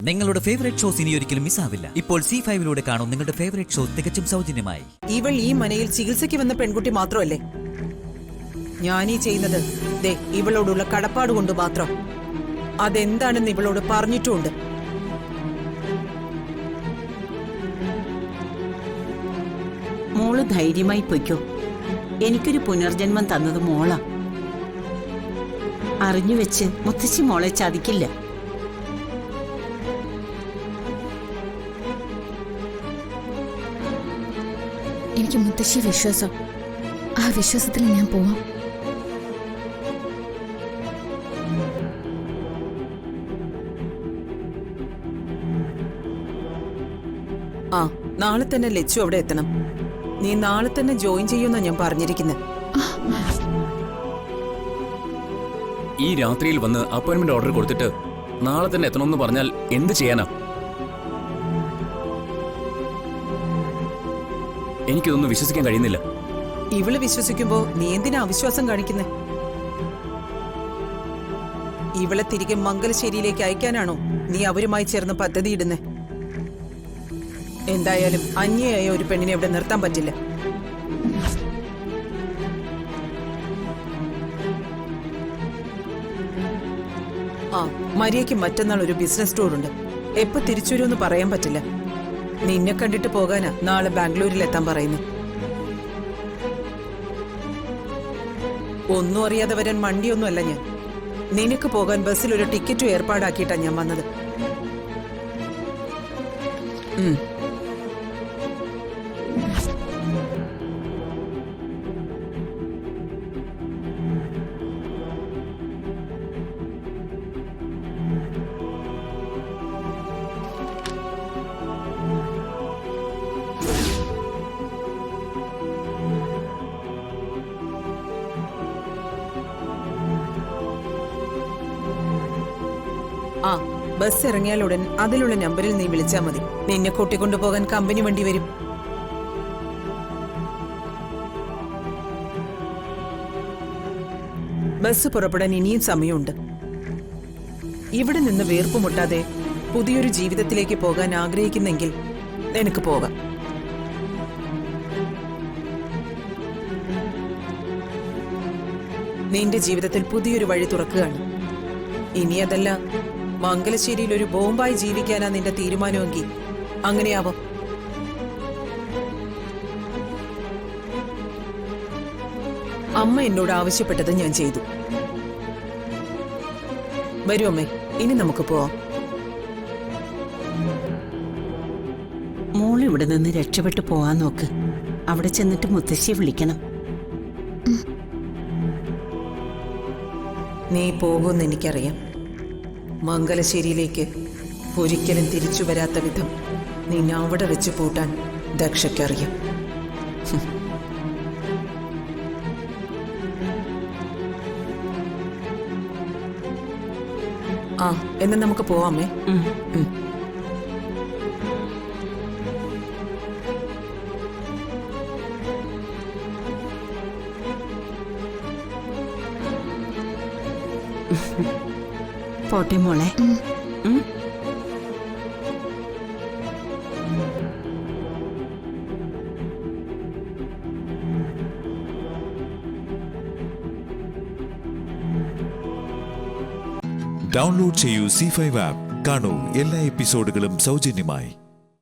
നിങ്ങളുടെ favourite shows ഇനി ഒരിക്കലും മിസ്സാവില്ല. ഇപ്പോൾ C5 കാണും നിങ്ങളുടെ ഫേവറേറ്റ് ഷോ തികച്ചും സൗജന്യമായി. ഇവൾ ഈ മനയിൽ ചികിത്സയ്ക്ക് വന്ന പെൺകുട്ടി മാത്രമല്ലേ? ഞാനീ ചെയ്യുന്നത് ദേ ഇവളോടുള്ള കടപ്പാട് കൊണ്ട് മാത്രം. അതെന്താണെന്ന് ഇവളോട് പറഞ്ഞിട്ടുമുണ്ട്. മോള് ധൈര്യമായി പൊയ്ക്കോ. എനിക്കൊരു പുനർജന്മം തന്നത് മോളാ. അറിഞ്ഞുവെച്ച് മുത്തശ്ശി മോളെ ചതിക്കില്ല. എനിക്ക് മുത്തശ്ശി വിശ്വാസം. ആ വിശ്വാസത്തിൽ ഞാൻ പോവാം. ആ നാളെ തന്നെ ലച്ചു അവിടെ എത്തണം. നീ നാളെ തന്നെ ജോയിൻ ചെയ്യുമെന്നാ ഞാൻ പറഞ്ഞിരിക്കുന്നത്. ഈ രാത്രിയിൽ വന്ന് അപ്പോയിന്റ്മെന്റ് ഓർഡർ കൊടുത്തിട്ട് നാളെ തന്നെ എത്തണമെന്ന് പറഞ്ഞാൽ എന്ത് ചെയ്യാനാ? എനിക്കിതൊന്നും വിശ്വസിക്കാൻ കഴിയുന്നില്ല. ഇവള് വിശ്വസിക്കുമ്പോ നീ എന്തിനാ അവിശ്വാസം കാണിക്കുന്നേ? ഇവളെ തിരികെ മംഗലശ്ശേരിയിലേക്ക് അയക്കാനാണോ നീ അവരുമായി ചേർന്ന് പദ്ധതി ഇടുന്നേ? എന്തായാലും അന്യയായ ഒരു പെണ്ണിനെ ഇവിടെ നിർത്താൻ പറ്റില്ല. ആ മരിയയ്ക്ക് മറ്റന്നാൾ ഒരു ബിസിനസ് ടൂർ ഉണ്ട്. എപ്പോ തിരിച്ചു വരുമെന്ന് പറയാൻ പറ്റില്ല. നിന്നെ കണ്ടിട്ട് പോകാനാ നാളെ ബാംഗ്ലൂരിൽ എത്താൻ പറയുന്നു. ഒന്നും അറിയാതെ വരാൻ മണ്ടിയൊന്നുമല്ല ഞാൻ. നിനക്ക് പോകാൻ ബസ്സിൽ ഒരു ടിക്കറ്റും ഏർപ്പാടാക്കിയിട്ടാ ഞാൻ വന്നത്. ആ ബസ് ഇറങ്ങിയാലുടൻ അതിലുള്ള നമ്പറിൽ നീ വിളിച്ചാൽ മതി. നിന്നെ കൂട്ടിക്കൊണ്ടുപോകാൻ കമ്പനി വണ്ടി വരും. ബസ് പുറപ്പെടാൻ ഇനിയും സമയമുണ്ട്. ഇവിടെ നിന്ന് വീർപ്പ് മുട്ടാതെ പുതിയൊരു ജീവിതത്തിലേക്ക് പോകാൻ ആഗ്രഹിക്കുന്നെങ്കിൽ നിനക്ക് പോകാം. നിന്റെ ജീവിതത്തിൽ പുതിയൊരു വഴി തുറക്കുകയാണ്. ഇനി അതല്ല മംഗലശ്ശേരിയിൽ ഒരു ബോംബായി ജീവിക്കാനാ നിന്റെ തീരുമാനമെങ്കിൽ അങ്ങനെയാവും. അമ്മ എന്നോട് ആവശ്യപ്പെട്ടത് ഞാൻ ചെയ്തു. വരൂ അമ്മേ, ഇനി നമുക്ക് പോവാം. മോൾ ഇവിടെ നിന്ന് രക്ഷപ്പെട്ടു പോവാൻ നോക്ക്. അവിടെ ചെന്നിട്ട് മുത്തശ്ശിയെ വിളിക്കണം. നീ പോകുമെന്ന് എനിക്കറിയാം. മംഗലശ്ശേരിയിലേക്ക് ഒരിക്കലും തിരിച്ചു വരാത്ത വിധം നിന്നെ അവിടെ വെച്ച് പൂട്ടാൻ ദക്ഷയ്ക്കറിയാം. ആ എന്ന് നമുക്ക് പോവാമേ. പോട്ടെ മോളെ. ഡൗൺലോഡ് ചെയ്യൂ C5 ആപ്പ്. കാണൂ എല്ലാ എപ്പിസോഡുകളും സൗജന്യമായി.